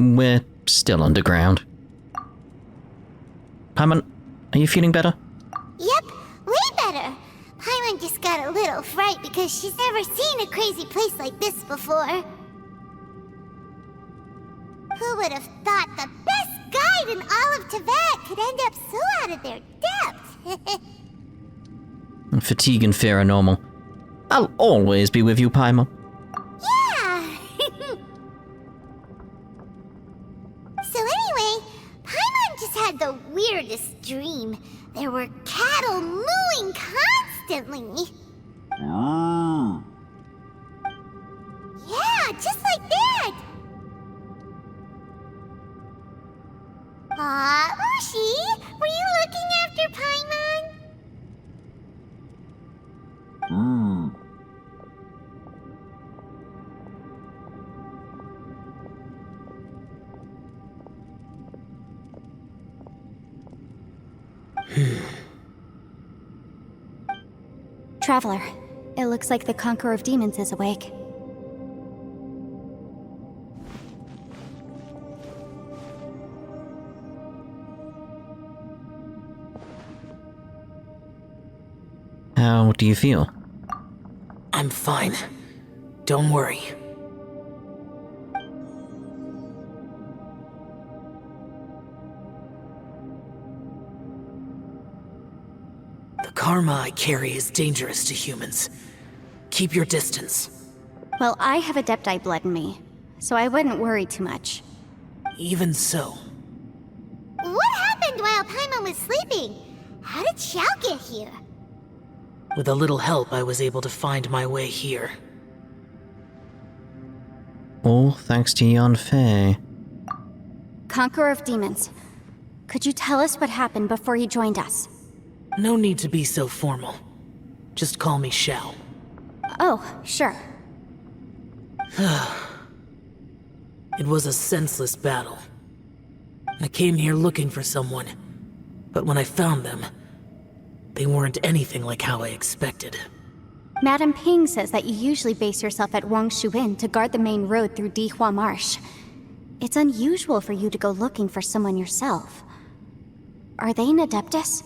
We're still underground. Paimon, are you feeling better? Yep, way better. Paimon just got a little fright because she's never seen a crazy place like this before. Who would have thought the best guide in all of Teyvat could end up so out of their depth? Fatigue and fear are normal. I'll always be with you, Paimon. Yeah! So anyway, Paimon just had the weirdest dream. There were cattle mooing constantly. Yeah, just like that! Aw, Ushi, were you looking after Paimon? Traveler, it looks like the Conqueror of Demons is awake. How do you feel? I'm fine. Don't worry. The karma I carry is dangerous to humans. Keep your distance. Well, I have Adepti blood in me, so I wouldn't worry too much. Even so. What happened while Paimon was sleeping? How did Xiao get here? With a little help, I was able to find my way here. All thanks to Yanfei. Conqueror of Demons, could you tell us what happened before you joined us? No need to be so formal. Just call me Xiao. Oh, sure. It was a senseless battle. I came here looking for someone, but when I found them, they weren't anything like how I expected. Madame Ping says that you usually base yourself at Wangshu Inn to guard the main road through Dihua Marsh. It's unusual for you to go looking for someone yourself. Are they an Adeptus?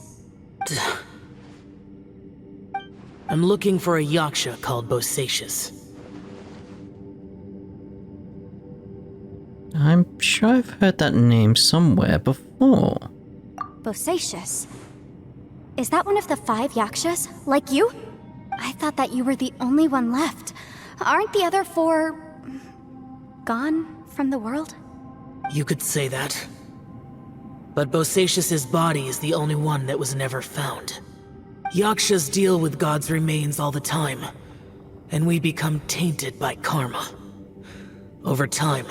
I'm looking for a Yaksha called Bosacius. I'm sure I've heard that name somewhere before. Bosacius? Is that one of the 5 Yakshas, like you? I thought that you were the only one left. Aren't the other 4... gone from the world? You could say that. But Bosacius's body is the only one that was never found. Yakshas deal with God's remains all the time, and we become tainted by karma. Over time,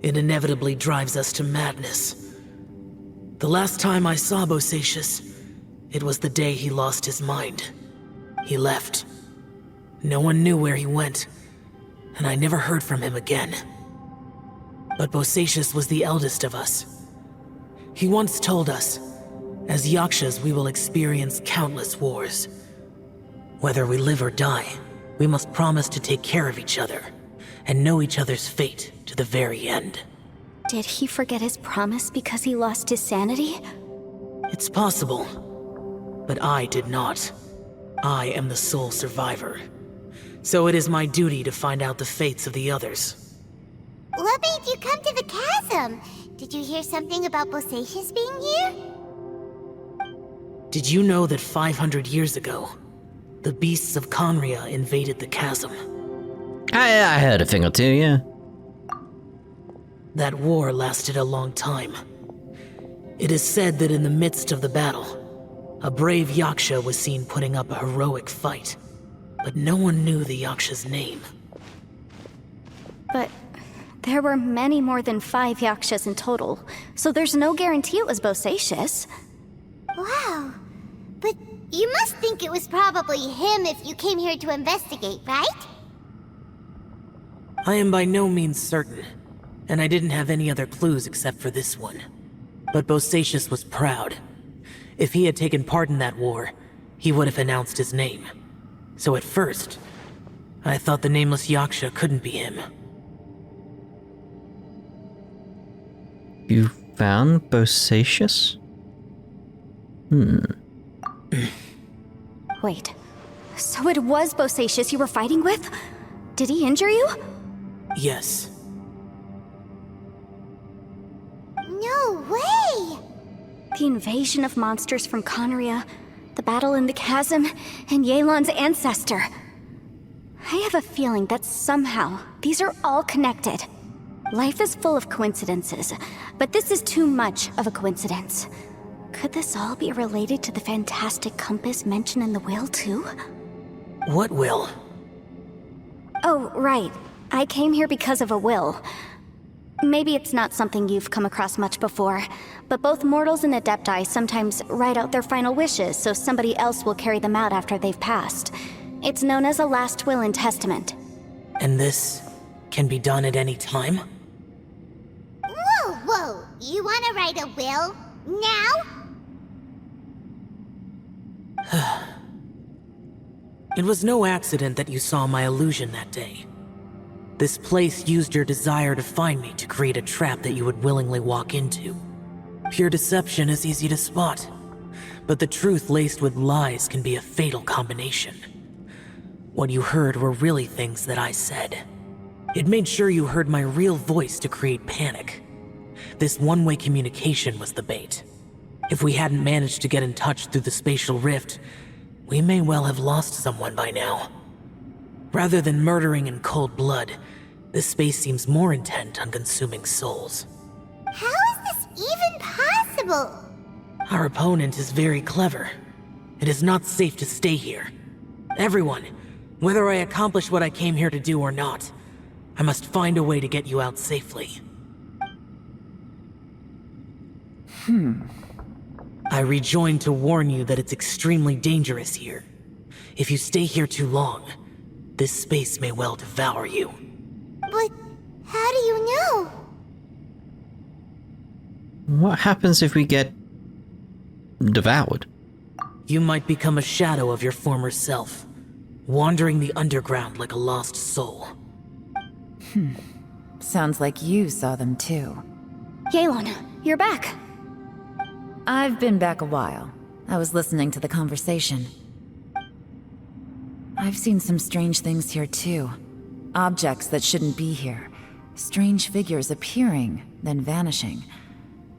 it inevitably drives us to madness. The last time I saw Bosacius, it was the day he lost his mind. He left. No one knew where he went, and I never heard from him again. But Bosacius was the eldest of us. He once told us, as Yakshas we will experience countless wars. Whether we live or die, we must promise to take care of each other, and know each other's fate to the very end. Did he forget his promise because he lost his sanity? It's possible. But I did not. I am the sole survivor. So it is my duty to find out the fates of the others. What made you come to the chasm? Did you hear something about Bosacius being here? Did you know that 500 years ago, the beasts of Conria invaded the chasm? I heard a thing or two, yeah. That war lasted a long time. It is said that in the midst of the battle, a brave Yaksha was seen putting up a heroic fight, but no one knew the Yaksha's name. But there were many more than 5 Yakshas in total, so there's no guarantee it was Bosacius. Wow. But you must think it was probably him if you came here to investigate, right? I am by no means certain, and I didn't have any other clues except for this one. But Bosacius was proud. If he had taken part in that war, he would have announced his name. So at first, I thought the nameless Yaksha couldn't be him. You found Bosacius? Wait, so it was Bosacius you were fighting with? Did he injure you? Yes. No way! The invasion of monsters from Conria, the battle in the chasm, and Yelan's ancestor. I have a feeling that somehow these are all connected. Life is full of coincidences, but this is too much of a coincidence. Could this all be related to the fantastic compass mentioned in the will, too? What will? Oh, right. I came here because of a will. Maybe it's not something you've come across much before, but both mortals and adepti sometimes write out their final wishes so somebody else will carry them out after they've passed. It's known as a last will and testament. And this can be done at any time? Whoa, whoa! You wanna write a will? Now? It was no accident that you saw my illusion that day. This place used your desire to find me to create a trap that you would willingly walk into. Pure deception is easy to spot, but the truth laced with lies can be a fatal combination. What you heard were really things that I said. It made sure you heard my real voice to create panic. This one-way communication was the bait. If we hadn't managed to get in touch through the spatial rift, we may well have lost someone by now. Rather than murdering in cold blood, this space seems more intent on consuming souls. How is this even possible? Our opponent is very clever. It is not safe to stay here. Everyone, whether I accomplish what I came here to do or not, I must find a way to get you out safely. I rejoined to warn you that it's extremely dangerous here. If you stay here too long, this space may well devour you. But how do you know? What happens if we get devoured? You might become a shadow of your former self, wandering the underground like a lost soul. Sounds like you saw them too. Yelan, you're back. I've been back a while. I was listening to the conversation. I've seen some strange things here too. Objects that shouldn't be here. Strange figures appearing, then vanishing.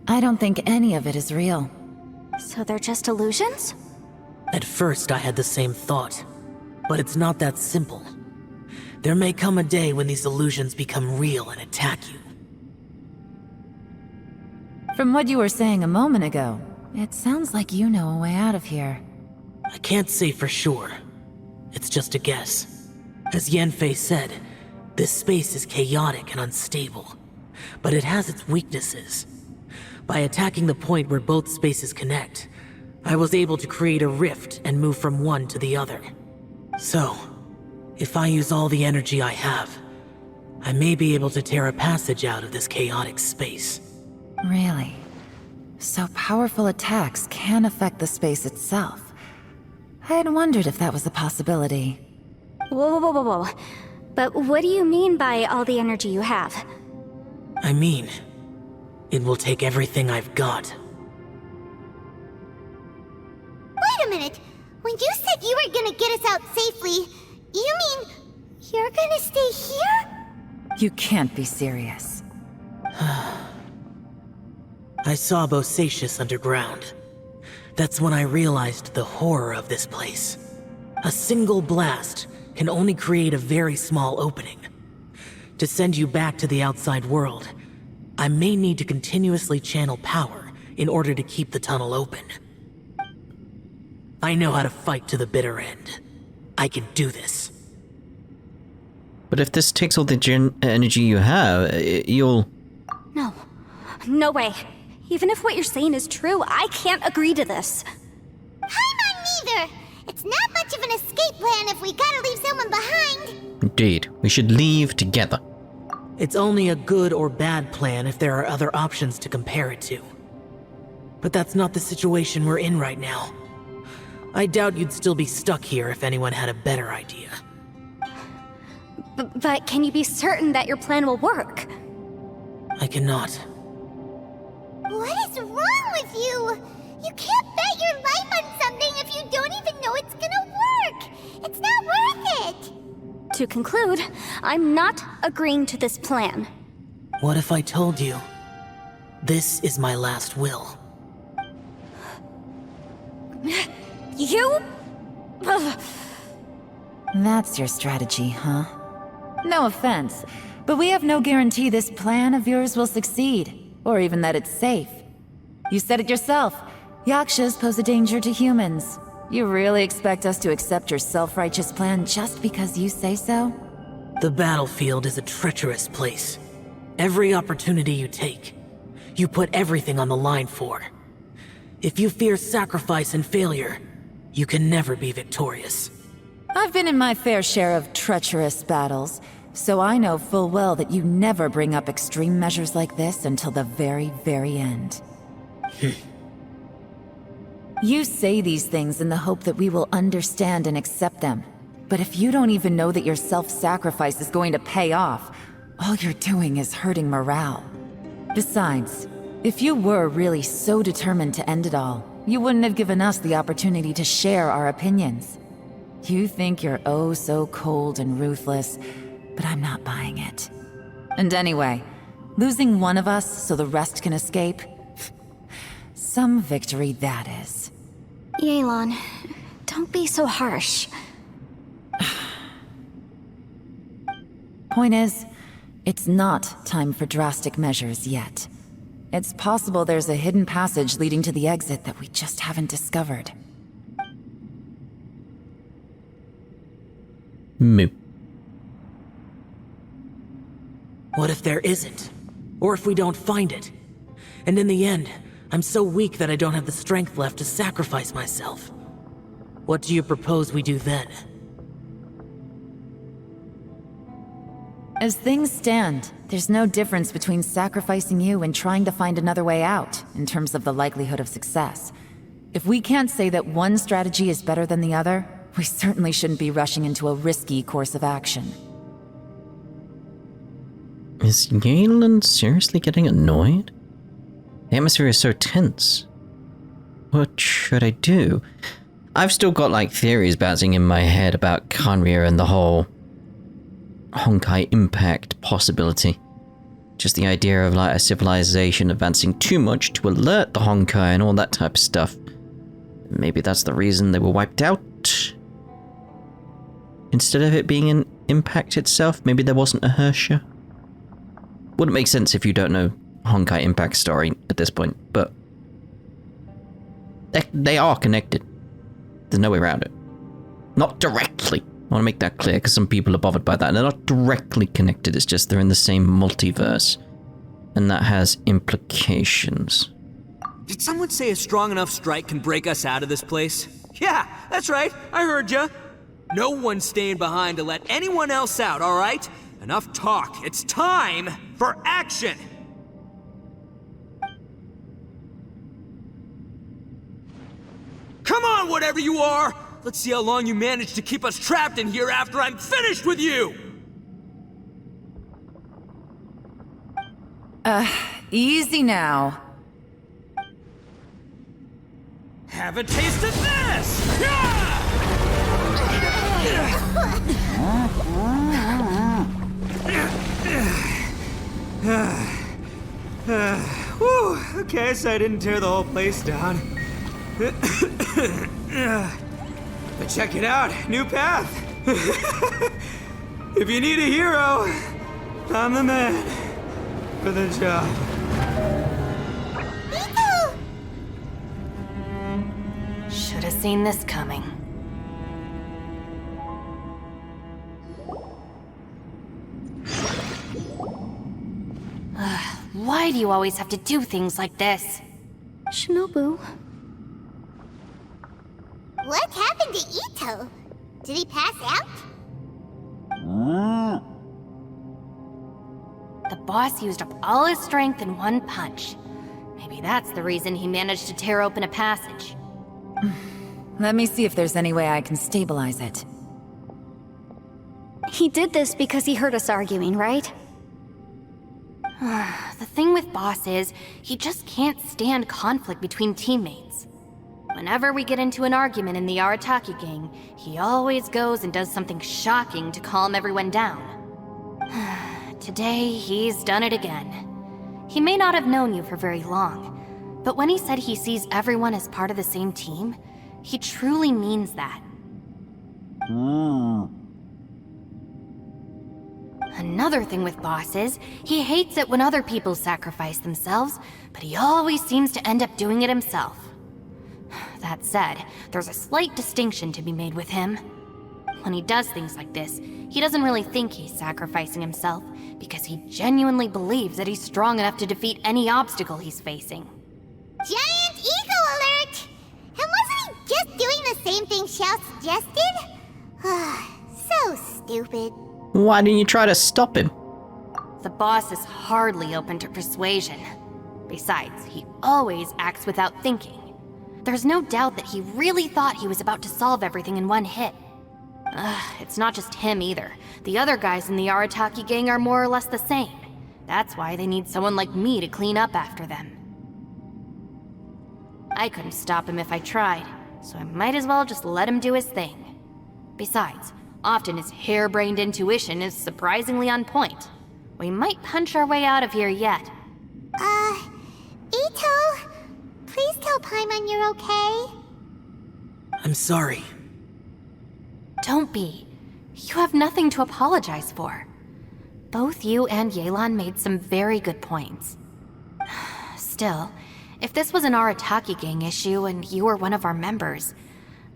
I don't think any of it is real. So they're just illusions? At first I had the same thought, but it's not that simple. There may come a day when these illusions become real and attack you. From what you were saying a moment ago, it sounds like you know a way out of here. I can't say for sure. It's just a guess. As Yanfei said, this space is chaotic and unstable, but it has its weaknesses. By attacking the point where both spaces connect, I was able to create a rift and move from one to the other. So, if I use all the energy I have, I may be able to tear a passage out of this chaotic space. Really? So powerful attacks can affect the space itself. I had wondered if that was a possibility. Whoa, whoa, whoa, whoa, whoa. But what do you mean by all the energy you have? I mean, it will take everything I've got. Wait a minute! When you said you were gonna get us out safely, you mean you're gonna stay here? You can't be serious. I saw Bosacius underground. That's when I realized the horror of this place. A single blast can only create a very small opening. To send you back to the outside world, I may need to continuously channel power in order to keep the tunnel open. I know how to fight to the bitter end. I can do this. But if this takes all the energy you have, you'll... No. No way. Even if what you're saying is true, I can't agree to this. Paimon neither! It's not much of an escape plan if we gotta leave someone behind. Indeed, we should leave together. It's only a good or bad plan if there are other options to compare it to. But that's not the situation we're in right now. I doubt you'd still be stuck here if anyone had a better idea. But can you be certain that your plan will work? I cannot. with you? You can't bet your life on something if you don't even know it's gonna work! It's not worth it! To conclude, I'm not agreeing to this plan. What if I told you? This is my last will. You? Ugh. That's your strategy, huh? No offense, but we have no guarantee this plan of yours will succeed, or even that it's safe. You said it yourself. Yakshas pose a danger to humans. You really expect us to accept your self-righteous plan just because you say so? The battlefield is a treacherous place. Every opportunity you take, you put everything on the line for. If you fear sacrifice and failure, you can never be victorious. I've been in my fair share of treacherous battles, so I know full well that you never bring up extreme measures like this until the very, very end. You say these things in the hope that we will understand and accept them. But if you don't even know that your self-sacrifice is going to pay off, all you're doing is hurting morale. Besides, if you were really so determined to end it all, you wouldn't have given us the opportunity to share our opinions. You think you're oh so cold and ruthless, but I'm not buying it. And anyway, losing one of us so the rest can escape? Some victory that is. Yelan, don't be so harsh. Point is, it's not time for drastic measures yet. It's possible there's a hidden passage leading to the exit that we just haven't discovered. Moo. What if there isn't? Or if we don't find it? And in the end, I'm so weak that I don't have the strength left to sacrifice myself. What do you propose we do then? As things stand, there's no difference between sacrificing you and trying to find another way out, in terms of the likelihood of success. If we can't say that one strategy is better than the other, we certainly shouldn't be rushing into a risky course of action. Is Yelan seriously getting annoyed? The atmosphere is so tense. What should I do? I've still got like theories bouncing in my head about Kanria and the whole Honkai Impact possibility. Just the idea of like a civilization advancing too much to alert the Honkai and all that type of stuff. Maybe that's the reason they were wiped out. Instead of it being an Impact itself, maybe there wasn't a Hersha. Wouldn't make sense if you don't know Honkai Impact story at this point, but they are connected. There's no way around it. Not directly. I want to make that clear because some people are bothered by that. And they're not directly connected, it's just they're in the same multiverse. And that has implications. Did someone say a strong enough strike can break us out of this place? Yeah, that's right, I heard ya. No one's staying behind to let anyone else out, alright? Enough talk, it's time for action! Come on, whatever you are! Let's see how long you manage to keep us trapped in here after I'm finished with you! Easy now. Have a taste of this! Yeah! Whew, okay, so I didn't tear the whole place down. But check it out, new path. If you need a hero, I'm the man for the job. Miko! Should have seen this coming. Why do you always have to do things like this? Shinobu. What happened to Ito? Did he pass out? The boss used up all his strength in one punch. Maybe that's the reason he managed to tear open a passage. Let me see if there's any way I can stabilize it. He did this because he heard us arguing, right? The thing with Boss is, he just can't stand conflict between teammates. Whenever we get into an argument in the Arataki gang, he always goes and does something shocking to calm everyone down. Today, he's done it again. He may not have known you for very long, but when he said he sees everyone as part of the same team, he truly means that. Another thing with Boss is, he hates it when other people sacrifice themselves, but he always seems to end up doing it himself. That said, there's a slight distinction to be made with him. When he does things like this, he doesn't really think he's sacrificing himself, because he genuinely believes that he's strong enough to defeat any obstacle he's facing. Giant ego alert! And wasn't he just doing the same thing Xiao suggested? So stupid. Why didn't you try to stop him? The boss is hardly open to persuasion. Besides, he always acts without thinking. There's no doubt that he really thought he was about to solve everything in one hit. It's not just him either. The other guys in the Arataki gang are more or less the same. That's why they need someone like me to clean up after them. I couldn't stop him if I tried, so I might as well just let him do his thing. Besides, often his harebrained intuition is surprisingly on point. We might punch our way out of here yet. Ito, please tell Paimon you're okay. I'm sorry. Don't be. You have nothing to apologize for. Both you and Yelan made some very good points. Still, if this was an Arataki gang issue and you were one of our members,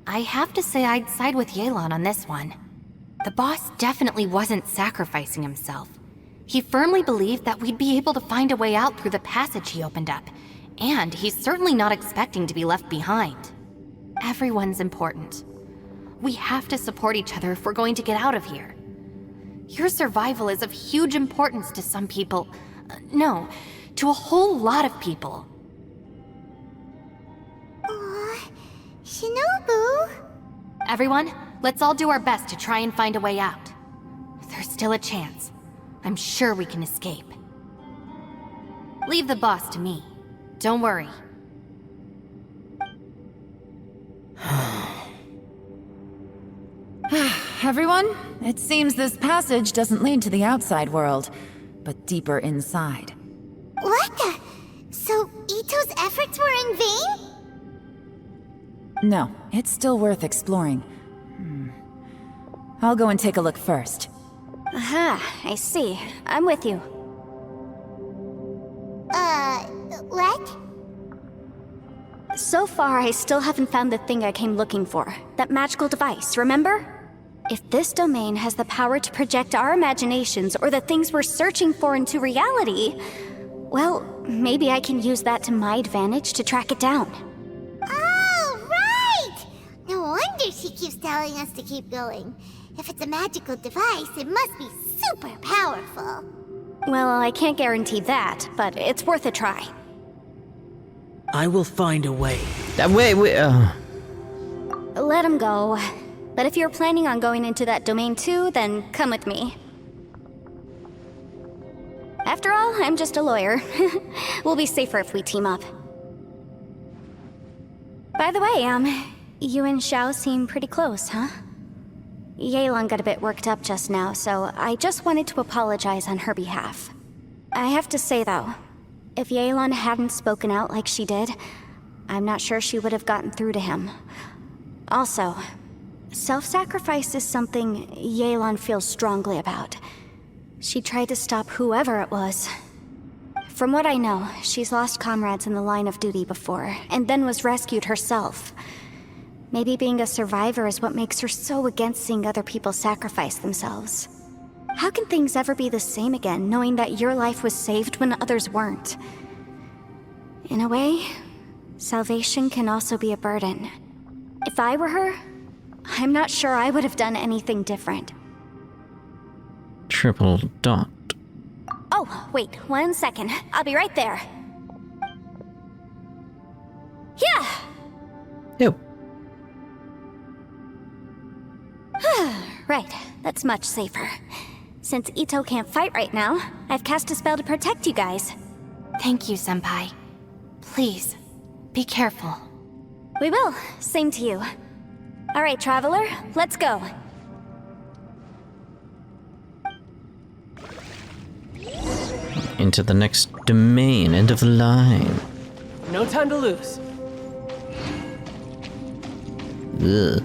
I have to say I'd side with Yelan on this one. The boss definitely wasn't sacrificing himself. He firmly believed that we'd be able to find a way out through the passage he opened up, and he's certainly not expecting to be left behind. Everyone's important. We have to support each other if we're going to get out of here. Your survival is of huge importance to some people. No, to a whole lot of people. Aw, Shinobu. Everyone, let's all do our best to try and find a way out. There's still a chance. I'm sure we can escape. Leave the boss to me. Don't worry. Everyone, it seems this passage doesn't lead to the outside world, but deeper inside. What the? So Ito's efforts were in vain? No, it's still worth exploring. I'll go and take a look first. Aha, I see. I'm with you. What? So far, I still haven't found the thing I came looking for. That magical device, remember? If this domain has the power to project our imaginations or the things we're searching for into reality, well, maybe I can use that to my advantage to track it down. Oh, right! No wonder she keeps telling us to keep going. If it's a magical device, it must be super powerful. Well, I can't guarantee that, but it's worth a try. I will find a way. Wait. Let him go. But if you're planning on going into that domain too, then come with me. After all, I'm just a lawyer. We'll be safer if we team up. By the way, you and Xiao seem pretty close, huh? Yelan got a bit worked up just now, so I just wanted to apologize on her behalf. I have to say though, if Yelan hadn't spoken out like she did, I'm not sure she would have gotten through to him. Also, self-sacrifice is something Yelan feels strongly about. She tried to stop whoever it was. From what I know, she's lost comrades in the line of duty before, and then was rescued herself. Maybe being a survivor is what makes her so against seeing other people sacrifice themselves. How can things ever be the same again, knowing that your life was saved when others weren't? In a way, salvation can also be a burden. If I were her, I'm not sure I would have done anything different. Triple dot. Oh, wait, 1 second. I'll be right there. Yeah! Ew. Right, that's much safer. Since Ito can't fight right now, I've cast a spell to protect you guys. Thank you, Senpai. Please, be careful. We will. Same to you. Alright, Traveler, let's go. Into the next domain, end of the line. No time to lose. Ugh.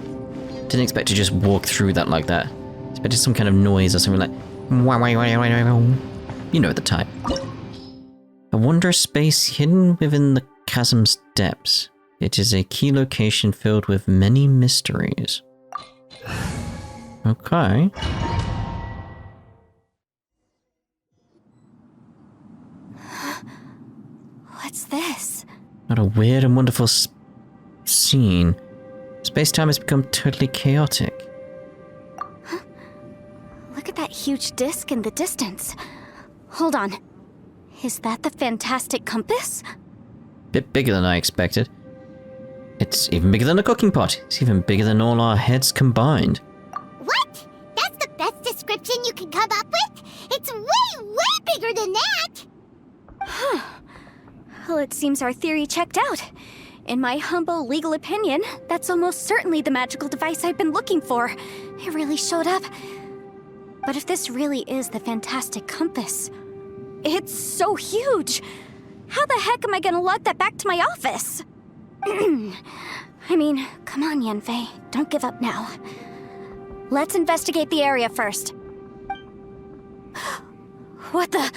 Didn't expect to just walk through that like that. Expected some kind of noise or something like... You know the type. A wondrous space hidden within the chasm's depths. It is a key location filled with many mysteries. Okay. What's this? What a weird and wonderful scene. Space-time has become totally chaotic. Look at that huge disc in the distance. Hold on. Is that the fantastic compass? Bit bigger than I expected. It's even bigger than a cooking pot. It's even bigger than all our heads combined. What? That's the best description you can come up with? It's way, way bigger than that! Well, it seems our theory checked out. In my humble legal opinion, that's almost certainly the magical device I've been looking for. It really showed up. But if this really is the fantastic compass, it's so huge! How the heck am I gonna lug that back to my office? I mean, come on, Yanfei. Don't give up now. Let's investigate the area first. What the...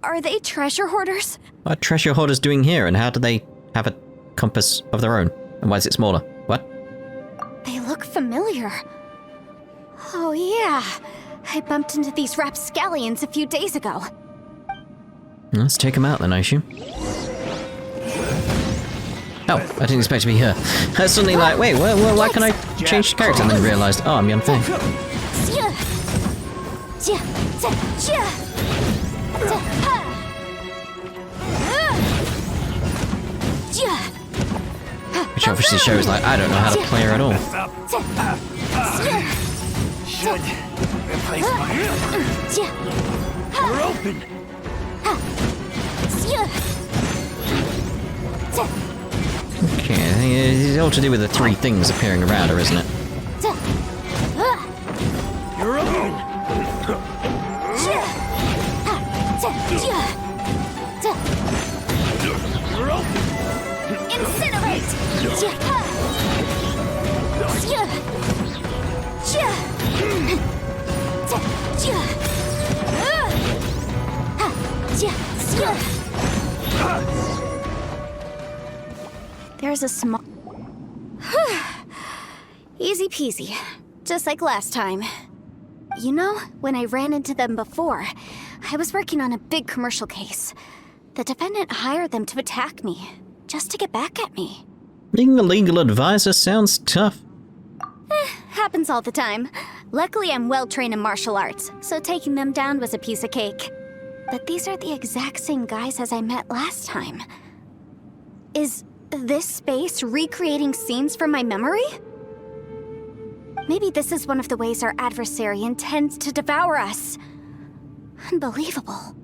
Are they treasure hoarders? What are treasure hoarders doing here, and how do they have a compass of their own? And why is it smaller? What? They look familiar. Oh yeah, I bumped into these rapscallions a few days ago. Let's take them out then, I assume. Oh, I didn't expect to be her. I was suddenly like, wait, why can I change character? And then realised, oh, I'm Yanfei. Which obviously shows, like, I don't know how to play her at all. Should replace my... We're open! Okay, I think it's all to do with the three things appearing around her, isn't it? You're open! You're open! Incinerate! There's a small... Easy peasy. Just like last time. You know, when I ran into them before, I was working on a big commercial case. The defendant hired them to attack me, just to get back at me. Being a legal advisor sounds tough. Happens all the time. Luckily, I'm well-trained in martial arts, so taking them down was a piece of cake. But these are the exact same guys as I met last time. Is this space recreating scenes from my memory? Maybe this is one of the ways our adversary intends to devour us. Unbelievable.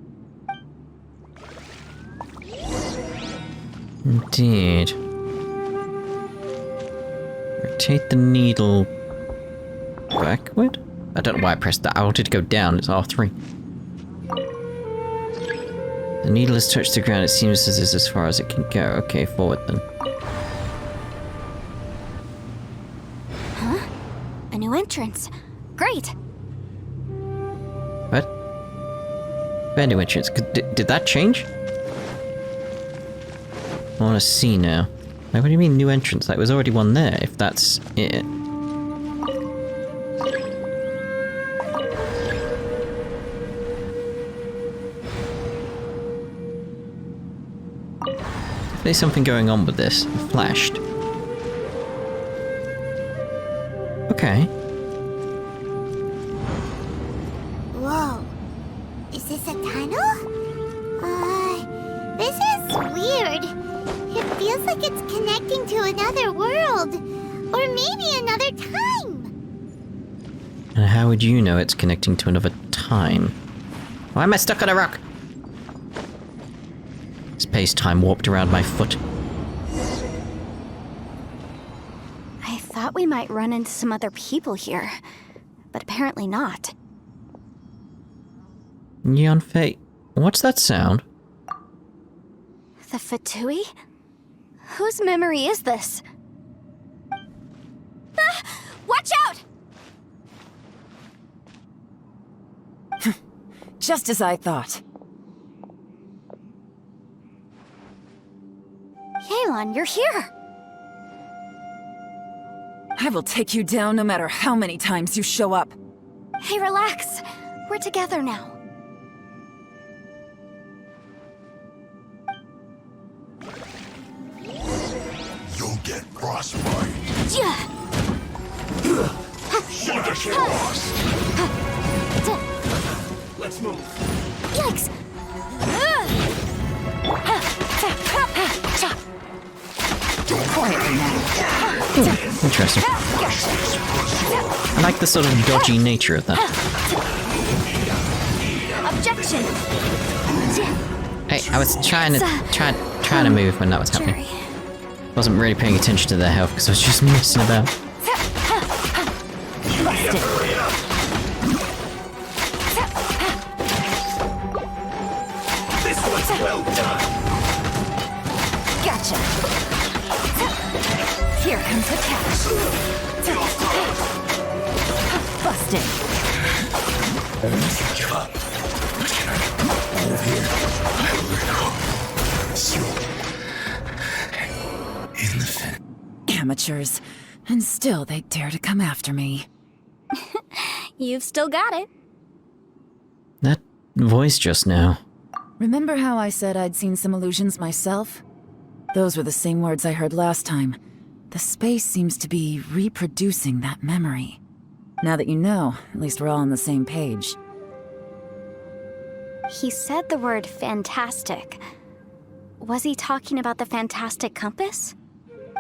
Indeed. Rotate the needle backward? I don't know why I pressed that. I wanted to go down. It's R3. The needle has touched the ground. It seems this is as far as it can go. Okay, forward then. Huh? A new entrance. Great. What? Bad new entrance. Did that change? I want to see now. Like, what do you mean new entrance? Like, there was already one there, if that's it. There's something going on with this. It flashed. Okay. Whoa. Is this a tunnel? This is weird. It feels like it's connecting to another world. Or maybe another time. And how would you know it's connecting to another time? Why am I stuck on a rock? Space-time warped around my foot. I thought we might run into some other people here, but apparently not. Yanfei, what's that sound? The Fatui? Whose memory is this? Ah! Watch out! Just as I thought. Yelan, you're here! I will take you down no matter how many times you show up. Hey, relax. We're together now. You'll get frostbite. Yeah! Finish it, Frost. Let's move. Yikes! Interesting. I like the sort of dodgy nature of that. Objection! Hey, I was trying to move when that was happening. Wasn't really paying attention to their health because I was just messing about. This one's well done. Gotcha. Here comes the catch. Busted. Give up. Over here. Innocent. Amateurs. And still they dare to come after me. You've still got it. That voice just now. Remember how I said I'd seen some illusions myself? Those were the same words I heard last time. The space seems to be reproducing that memory. Now that you know, at least we're all on the same page. He said the word fantastic. Was he talking about the fantastic compass?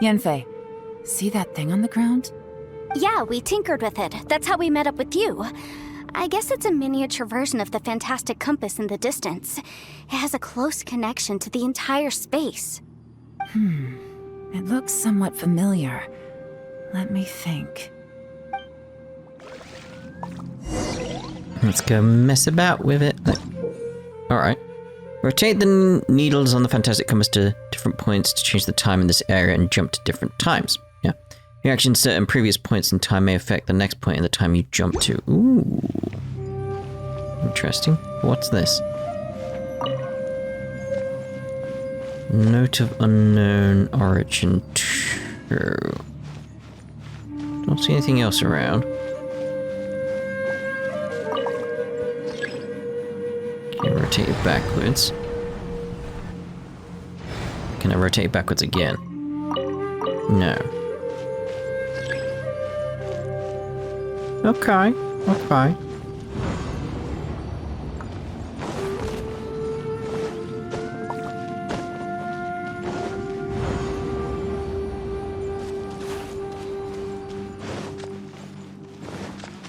Yanfei, see that thing on the ground? Yeah, we tinkered with it. That's how we met up with you. I guess it's a miniature version of the fantastic compass in the distance. It has a close connection to the entire space. It looks somewhat familiar. Let me think. Let's go mess about with it. Alright. Rotate the needles on the fantastic compass to different points to change the time in this area and jump to different times. Yeah. Your actions set in previous points in time may affect the next point in the time you jump to. Ooh. Interesting. What's this? Note of unknown origin 2. Don't see anything else around. Okay, rotate it backwards. Can I rotate it backwards again? No. Okay, okay.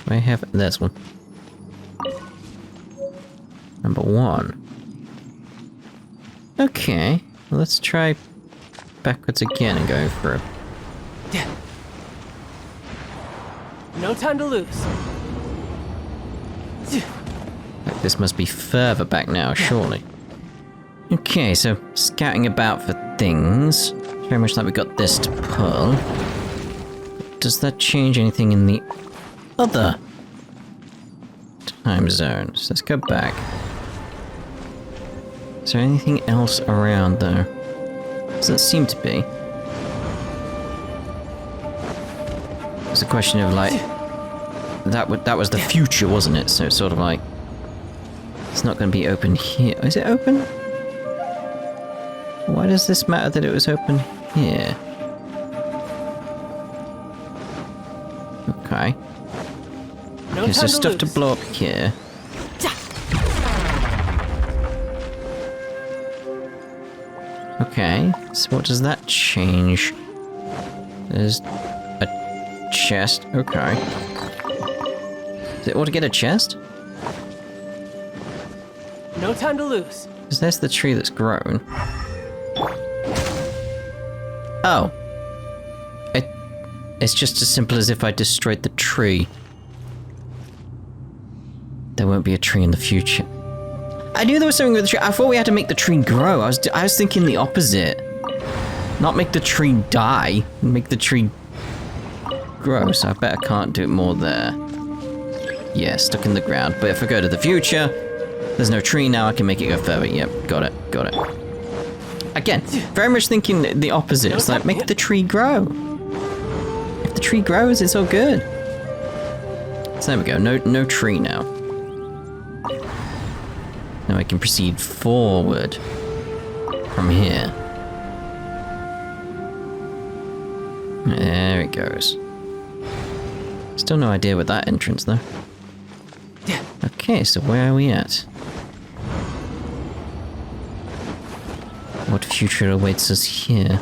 I have this one. Number 1. Okay, well, let's try backwards again and go for a... No time to lose. Like, this must be further back now, surely. Okay, so scouting about for things. It's very much like we got this to pull. Does that change anything in the other time zones? Let's go back. Is there anything else around though? Doesn't seem to be. It's a question of like that was the future, wasn't it? So it's sort of like it's not going to be open here. Is it open? Why does this matter that it was open here? Okay. No Okay, so time stuff to lose. blow up here. Okay, so what does that change? There's a chest, okay. Is it all to get a chest? No time to lose. Because there's the tree that's grown. Oh. It's just as simple as if I destroyed the tree. There won't be a tree in the future. I knew there was something with the tree. I thought we had to make the tree grow. I was thinking the opposite. Not make the tree die, make the tree grow. So I bet I can't do it more there. Yeah, stuck in the ground. But if I go to the future, there's no tree now, I can make it go further. Yep, got it. Again, very much thinking the opposite. It's like, make the tree grow. If the tree grows, it's all good. So there we go, no tree now. Now I can proceed forward from here. There it goes. Still no idea with that entrance though. Okay, so where are we at? What future awaits us here?